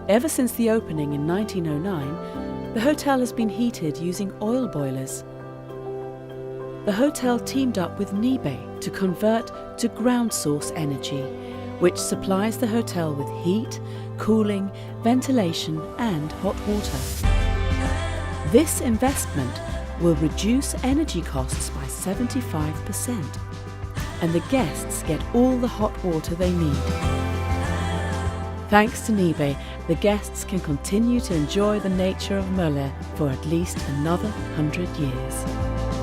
Ever since the opening in 1909, the hotel has been heated using oil boilers. The hotel teamed up with Nibe to convert to ground source energy, which supplies the hotel with heat, cooling, ventilation and hot water. This investment will reduce energy costs by 75%, and the guests get all the hot water they need. Thanks to Nibe, the guests can continue to enjoy the nature of Mölle for at least another 100 years.